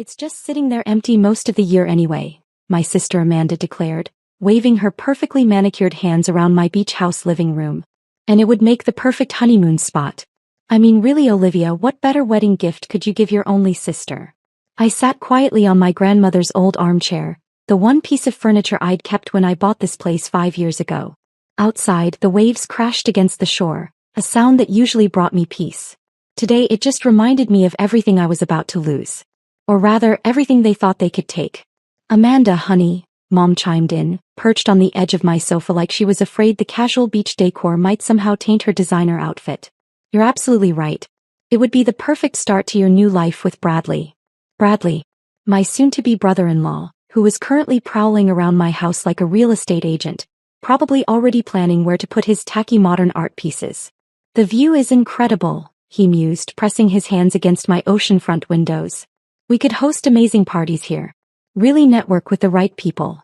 It's just sitting there empty most of the year anyway, my sister Amanda declared, waving her perfectly manicured hands around my beach house living room. And it would make the perfect honeymoon spot. I mean, really, Olivia, what better wedding gift could you give your only sister? I sat quietly on my grandmother's old armchair, the one piece of furniture I'd kept when I bought this place 5 years ago. Outside, the waves crashed against the shore, a sound that usually brought me peace. Today it just reminded me of everything I was about to lose. Or rather, everything they thought they could take. Amanda, honey, Mom chimed in, perched on the edge of my sofa like she was afraid the casual beach decor might somehow taint her designer outfit. You're absolutely right. It would be the perfect start to your new life with Bradley. Bradley, my soon-to-be brother-in-law, who is currently prowling around my house like a real estate agent, probably already planning where to put his tacky modern art pieces. The view is incredible, he mused, pressing his hands against my oceanfront windows. We could host amazing parties here. Really network with the right people.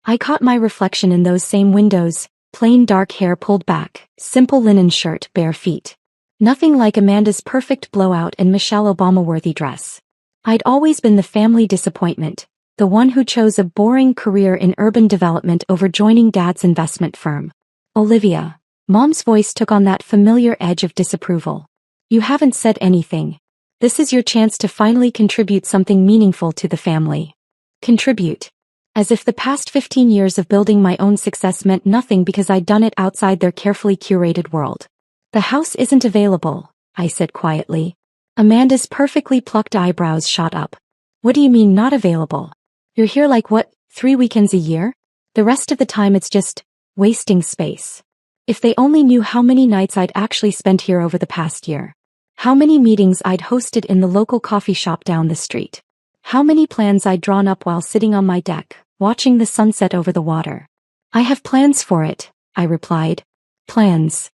I caught my reflection in those same windows, plain dark hair pulled back, simple linen shirt, bare feet. Nothing like Amanda's perfect blowout and Michelle Obama-worthy dress. I'd always been the family disappointment, the one who chose a boring career in urban development over joining Dad's investment firm. Olivia, Mom's voice took on that familiar edge of disapproval. You haven't said anything. This is your chance to finally contribute something meaningful to the family. Contribute. As if the past 15 years of building my own success meant nothing because I'd done it outside their carefully curated world. The house isn't available, I said quietly. Amanda's perfectly plucked eyebrows shot up. What do you mean not available? You're here like what, 3 weekends a year? The rest of the time it's just wasting space. If they only knew how many nights I'd actually spent here over the past year. How many meetings I'd hosted in the local coffee shop down the street. How many plans I'd drawn up while sitting on my deck, watching the sunset over the water. I have plans for it, I replied. Plans.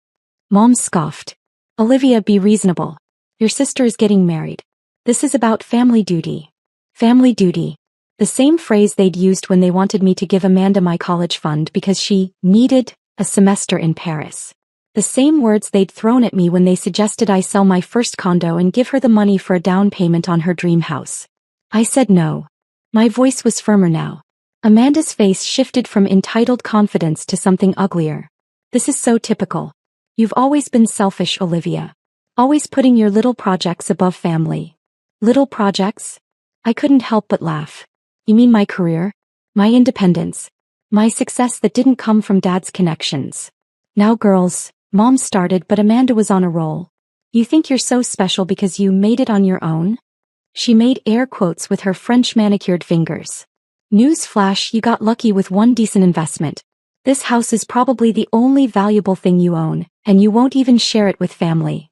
Mom scoffed. Olivia, be reasonable. Your sister is getting married. This is about family duty. Family duty. The same phrase they'd used when they wanted me to give Amanda my college fund because she needed a semester in Paris. The same words they'd thrown at me when they suggested I sell my first condo and give her the money for a down payment on her dream house. I said no. My voice was firmer now. Amanda's face shifted from entitled confidence to something uglier. This is so typical. You've always been selfish, Olivia. Always putting your little projects above family. Little projects? I couldn't help but laugh. You mean my career? My independence? My success that didn't come from Dad's connections? Now girls, Mom started, but Amanda was on a roll. You think you're so special because you made it on your own? She made air quotes with her French manicured fingers. Newsflash, you got lucky with one decent investment. This house is probably the only valuable thing you own, and you won't even share it with family.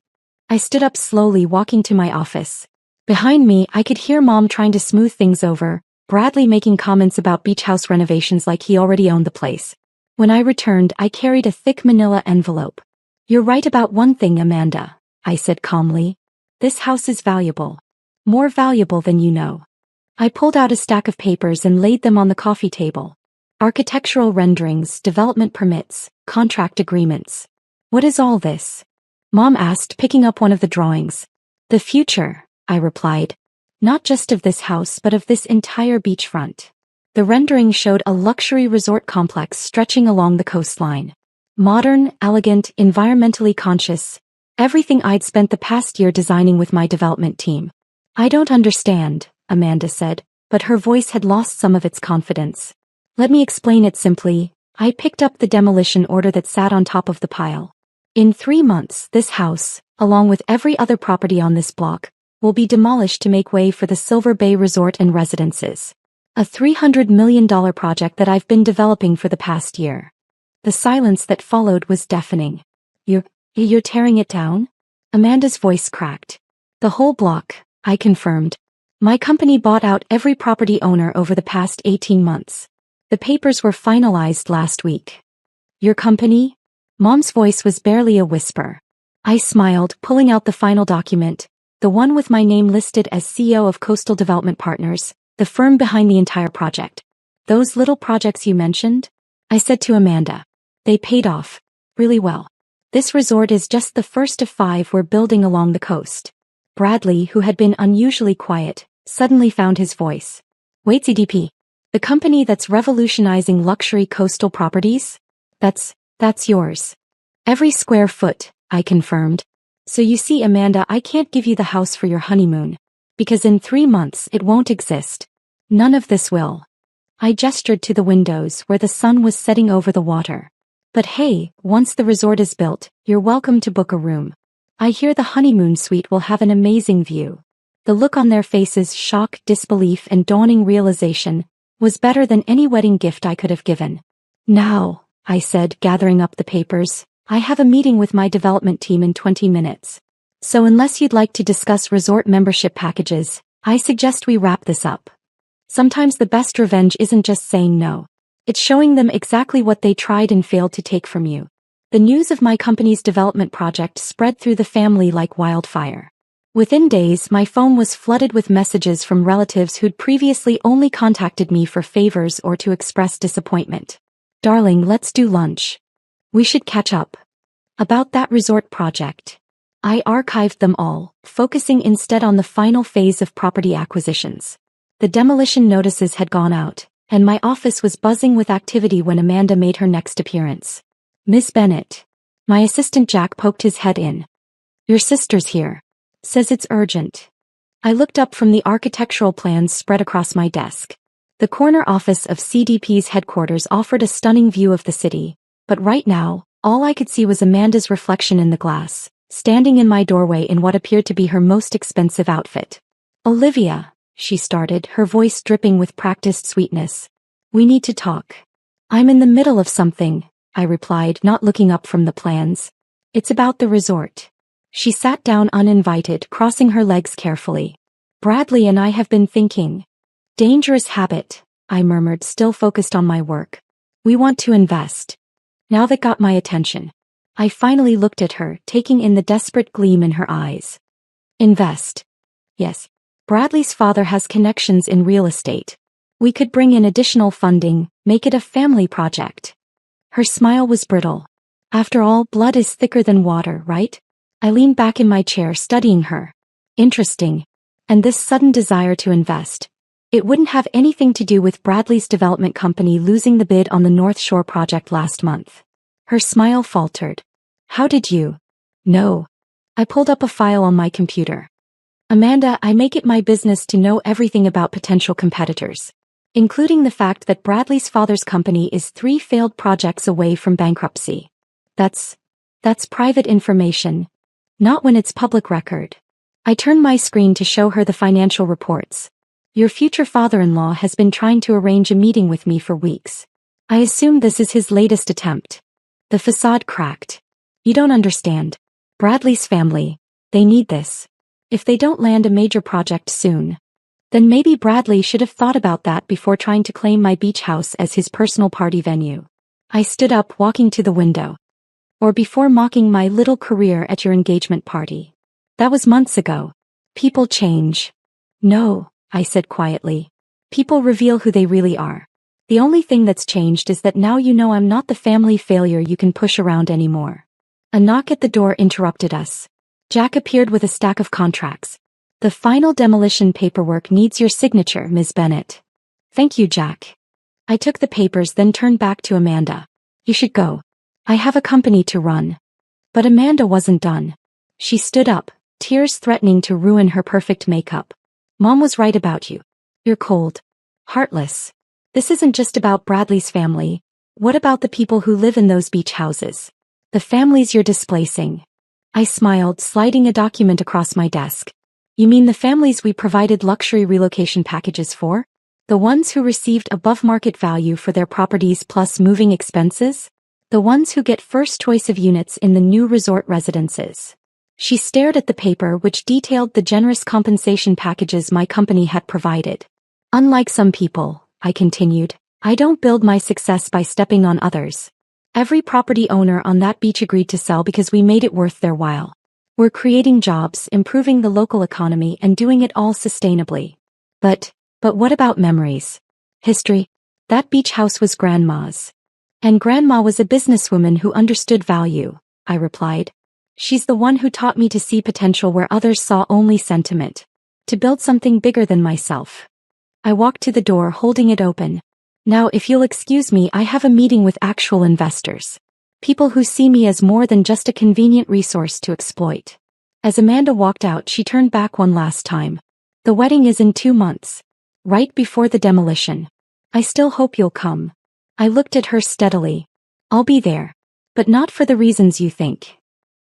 I stood up slowly, walking to my office. Behind me, I could hear Mom trying to smooth things over, Bradley making comments about beach house renovations like he already owned the place. When I returned, I carried a thick manila envelope. You're right about one thing, Amanda, I said calmly. This house is valuable. More valuable than you know. I pulled out a stack of papers and laid them on the coffee table. Architectural renderings, development permits, contract agreements. What is all this? Mom asked, picking up one of the drawings. The future, I replied. Not just of this house but of this entire beachfront. The rendering showed a luxury resort complex stretching along the coastline. Modern, elegant, environmentally conscious. Everything I'd spent the past year designing with my development team. I don't understand, Amanda said, but her voice had lost some of its confidence. Let me explain it simply. I picked up the demolition order that sat on top of the pile. In 3 months, this house, along with every other property on this block, will be demolished to make way for the Silver Bay Resort and Residences. A $300 million project that I've been developing for the past year. The silence that followed was deafening. You're tearing it down? Amanda's voice cracked. The whole block, I confirmed. My company bought out every property owner over the past 18 months. The papers were finalized last week. Your company? Mom's voice was barely a whisper. I smiled, pulling out the final document, the one with my name listed as CEO of Coastal Development Partners, the firm behind the entire project. Those little projects you mentioned? I said to Amanda. They paid off. Really well. This resort is just the first of 5 we're building along the coast. Bradley, who had been unusually quiet, suddenly found his voice. Wait, CDP. The company that's revolutionizing luxury coastal properties? That's yours. Every square foot, I confirmed. So you see, Amanda, I can't give you the house for your honeymoon. Because in 3 months it won't exist. None of this will. I gestured to the windows where the sun was setting over the water. But hey, once the resort is built, you're welcome to book a room. I hear the honeymoon suite will have an amazing view. The look on their faces, shock, disbelief, and dawning realization, was better than any wedding gift I could have given. Now, I said, gathering up the papers, I have a meeting with my development team in 20 minutes. So unless you'd like to discuss resort membership packages, I suggest we wrap this up. Sometimes the best revenge isn't just saying no. It's showing them exactly what they tried and failed to take from you. The news of my company's development project spread through the family like wildfire. Within days, my phone was flooded with messages from relatives who'd previously only contacted me for favors or to express disappointment. Darling, let's do lunch. We should catch up. About that resort project. I archived them all, focusing instead on the final phase of property acquisitions. The demolition notices had gone out, and my office was buzzing with activity when Amanda made her next appearance. Miss Bennett. My assistant Jack poked his head in. Your sister's here. Says it's urgent. I looked up from the architectural plans spread across my desk. The corner office of CDP's headquarters offered a stunning view of the city, but right now, all I could see was Amanda's reflection in the glass, standing in my doorway in what appeared to be her most expensive outfit. Olivia, she started, her voice dripping with practiced sweetness. We need to talk. I'm in the middle of something, I replied, not looking up from the plans. It's about the resort. She sat down uninvited, crossing her legs carefully. Bradley and I have been thinking. Dangerous habit, I murmured, still focused on my work. We want to invest. Now that got my attention. I finally looked at her, taking in the desperate gleam in her eyes. Invest. Yes. Bradley's father has connections in real estate. We could bring in additional funding, make it a family project. Her smile was brittle. After all, blood is thicker than water, right? I leaned back in my chair, studying her. Interesting. And this sudden desire to invest. It wouldn't have anything to do with Bradley's development company losing the bid on the North Shore project last month. Her smile faltered. How did you know? I pulled up a file on my computer. Amanda, I make it my business to know everything about potential competitors, including the fact that Bradley's father's company is 3 failed projects away from bankruptcy. That's private information. Not when it's public record. I turned my screen to show her the financial reports. Your future father-in-law has been trying to arrange a meeting with me for weeks. I assume this is his latest attempt. The facade cracked. You don't understand. Bradley's family, they need this. If they don't land a major project soon, then maybe Bradley should have thought about that before trying to claim my beach house as his personal party venue. I stood up, walking to the window. Or before mocking my little career at your engagement party. That was months ago. People change. No, I said quietly. People reveal who they really are. The only thing that's changed is that now you know I'm not the family failure you can push around anymore. A knock at the door interrupted us. Jack appeared with a stack of contracts. The final demolition paperwork needs your signature, Ms. Bennett. Thank you, Jack. I took the papers, then turned back to Amanda. You should go. I have a company to run. But Amanda wasn't done. She stood up, tears threatening to ruin her perfect makeup. Mom was right about you. You're cold. Heartless. This isn't just about Bradley's family. What about the people who live in those beach houses? The families you're displacing. I smiled, sliding a document across my desk. You mean the families we provided luxury relocation packages for? The ones who received above market value for their properties plus moving expenses? The ones who get first choice of units in the new resort residences. She stared at the paper, which detailed the generous compensation packages my company had provided. Unlike some people, I continued, I don't build my success by stepping on others. Every property owner on that beach agreed to sell because we made it worth their while. We're creating jobs, improving the local economy, and doing it all sustainably. But what about memories? History? That beach house was Grandma's. And Grandma was a businesswoman who understood value, I replied. She's the one who taught me to see potential where others saw only sentiment. To build something bigger than myself. I walked to the door holding it open. Now if you'll excuse me, I have a meeting with actual investors. People who see me as more than just a convenient resource to exploit. As Amanda walked out, she turned back one last time. The wedding is in 2 months. Right before the demolition. I still hope you'll come. I looked at her steadily. I'll be there. But not for the reasons you think.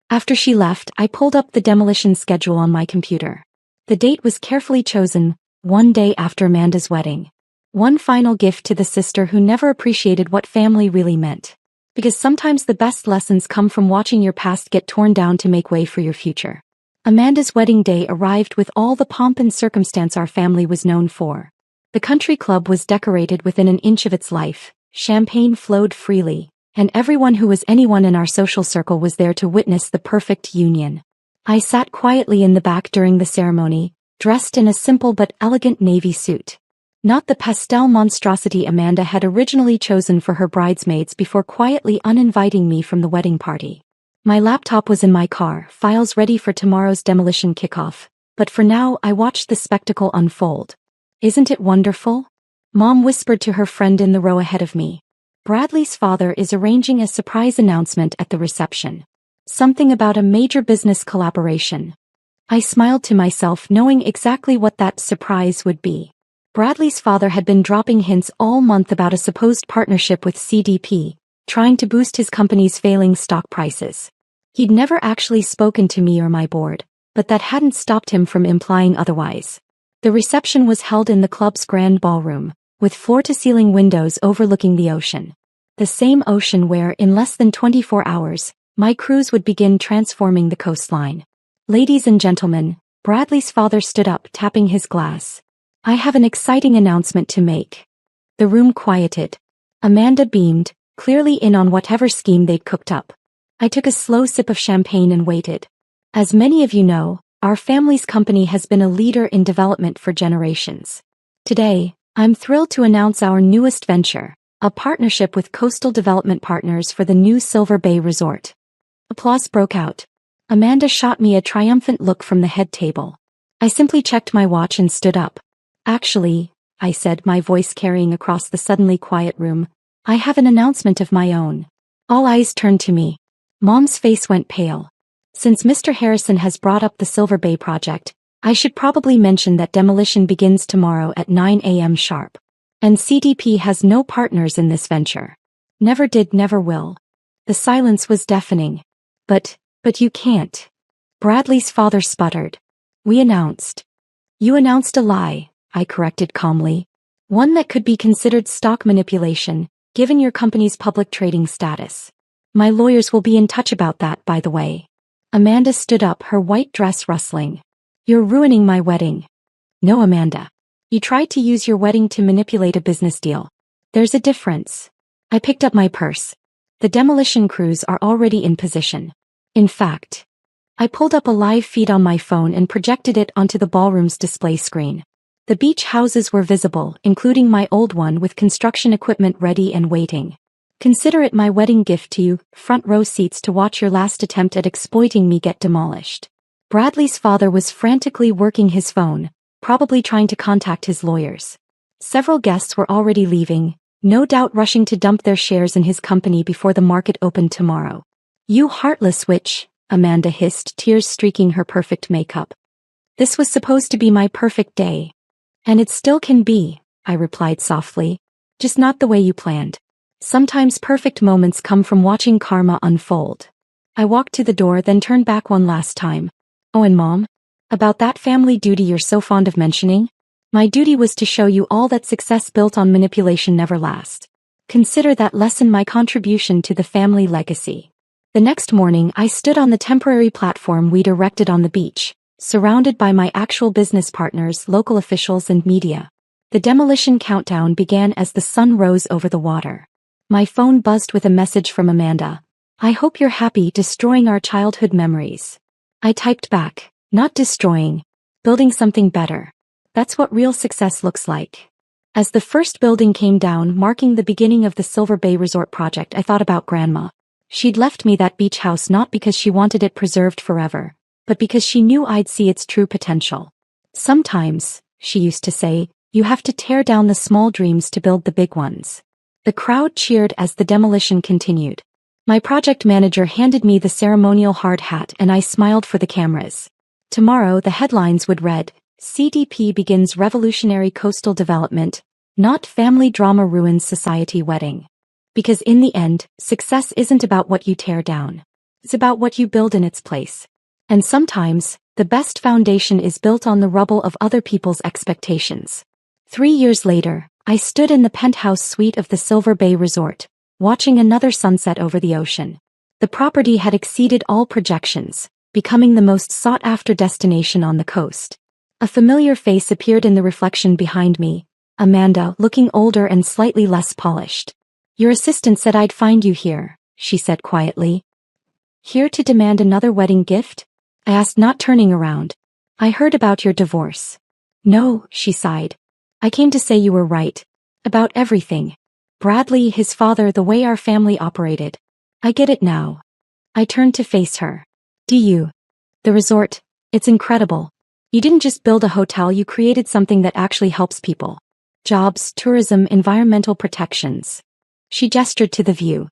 After she left, I pulled up the demolition schedule on my computer. The date was carefully chosen, one day after Amanda's wedding. One final gift to the sister who never appreciated what family really meant. Because sometimes the best lessons come from watching your past get torn down to make way for your future. Amanda's wedding day arrived with all the pomp and circumstance our family was known for. The country club was decorated within an inch of its life, champagne flowed freely, and everyone who was anyone in our social circle was there to witness the perfect union. I sat quietly in the back during the ceremony, dressed in a simple but elegant navy suit. Not the pastel monstrosity Amanda had originally chosen for her bridesmaids before quietly uninviting me from the wedding party. My laptop was in my car, files ready for tomorrow's demolition kickoff, but for now I watched the spectacle unfold. Isn't it wonderful? Mom whispered to her friend in the row ahead of me. Bradley's father is arranging a surprise announcement at the reception. Something about a major business collaboration. I smiled to myself, knowing exactly what that surprise would be. Bradley's father had been dropping hints all month about a supposed partnership with CDP, trying to boost his company's failing stock prices. He'd never actually spoken to me or my board, but that hadn't stopped him from implying otherwise. The reception was held in the club's grand ballroom, with floor-to-ceiling windows overlooking the ocean. The same ocean where, in less than 24 hours, my cruise would begin transforming the coastline. Ladies and gentlemen, Bradley's father stood up, tapping his glass. I have an exciting announcement to make. The room quieted. Amanda beamed, clearly in on whatever scheme they'd cooked up. I took a slow sip of champagne and waited. As many of you know, our family's company has been a leader in development for generations. Today, I'm thrilled to announce our newest venture, a partnership with Coastal Development Partners for the new Silver Bay Resort. Applause broke out. Amanda shot me a triumphant look from the head table. I simply checked my watch and stood up. Actually, I said, my voice carrying across the suddenly quiet room, I have an announcement of my own. All eyes turned to me. Mom's face went pale. Since Mr. Harrison has brought up the Silver Bay project, I should probably mention that demolition begins tomorrow at 9 a.m. sharp. And CDP has no partners in this venture. Never did, never will. The silence was deafening. But you can't. Bradley's father sputtered. We announced. You announced a lie, I corrected calmly. One that could be considered stock manipulation, given your company's public trading status. My lawyers will be in touch about that, by the way. Amanda stood up, her white dress rustling. You're ruining my wedding. No, Amanda. You tried to use your wedding to manipulate a business deal. There's a difference. I picked up my purse. The demolition crews are already in position. In fact, I pulled up a live feed on my phone and projected it onto the ballroom's display screen. The beach houses were visible, including my old one with construction equipment ready and waiting. Consider it my wedding gift to you, front row seats to watch your last attempt at exploiting me get demolished. Bradley's father was frantically working his phone, probably trying to contact his lawyers. Several guests were already leaving, no doubt rushing to dump their shares in his company before the market opened tomorrow. You heartless witch, Amanda hissed, tears streaking her perfect makeup. This was supposed to be my perfect day. And it still can be, I replied softly. Just not the way you planned. Sometimes perfect moments come from watching karma unfold. I walked to the door, then turned back one last time. Oh, and Mom? About that family duty you're so fond of mentioning? My duty was to show you all that success built on manipulation never lasts. Consider that lesson my contribution to the family legacy. The next morning, I stood on the temporary platform we'd erected on the beach, surrounded by my actual business partners, local officials, and media. The demolition countdown began as the sun rose over the water. My phone buzzed with a message from Amanda. I hope you're happy destroying our childhood memories. I typed back, not destroying, building something better. That's what real success looks like. As the first building came down, marking the beginning of the Silver Bay Resort project, I thought about Grandma. She'd left me that beach house not because she wanted it preserved forever, but because she knew I'd see its true potential. Sometimes, she used to say, you have to tear down the small dreams to build the big ones. The crowd cheered as the demolition continued. My project manager handed me the ceremonial hard hat and I smiled for the cameras. Tomorrow the headlines would read, CDP begins revolutionary coastal development, not family drama ruins society wedding. Because in the end, success isn't about what you tear down. It's about what you build in its place. And sometimes, the best foundation is built on the rubble of other people's expectations. 3 years later, I stood in the penthouse suite of the Silver Bay Resort, watching another sunset over the ocean. The property had exceeded all projections, becoming the most sought-after destination on the coast. A familiar face appeared in the reflection behind me, Amanda, looking older and slightly less polished. Your assistant said I'd find you here, she said quietly. Here to demand another wedding gift? I asked, not turning around. I heard about your divorce. No, she sighed. I came to say you were right. About everything. Bradley, his father, the way our family operated. I get it now. I turned to face her. Do you? The resort, it's incredible. You didn't just build a hotel, you created something that actually helps people. Jobs, tourism, environmental protections. She gestured to the view.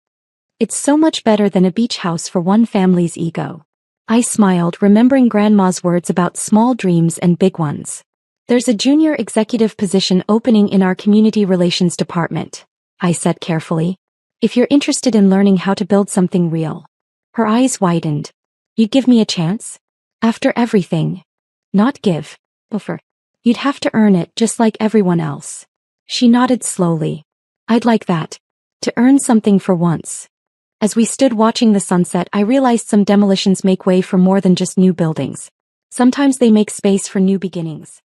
It's so much better than a beach house for one family's ego. I smiled, remembering Grandma's words about small dreams and big ones. There's a junior executive position opening in our community relations department, I said carefully. If you're interested in learning how to build something real. Her eyes widened. You'd give me a chance? After everything. Not give. Offer. You'd have to earn it just like everyone else. She nodded slowly. I'd like that. To earn something for once. As we stood watching the sunset, I realized some demolitions make way for more than just new buildings. Sometimes they make space for new beginnings.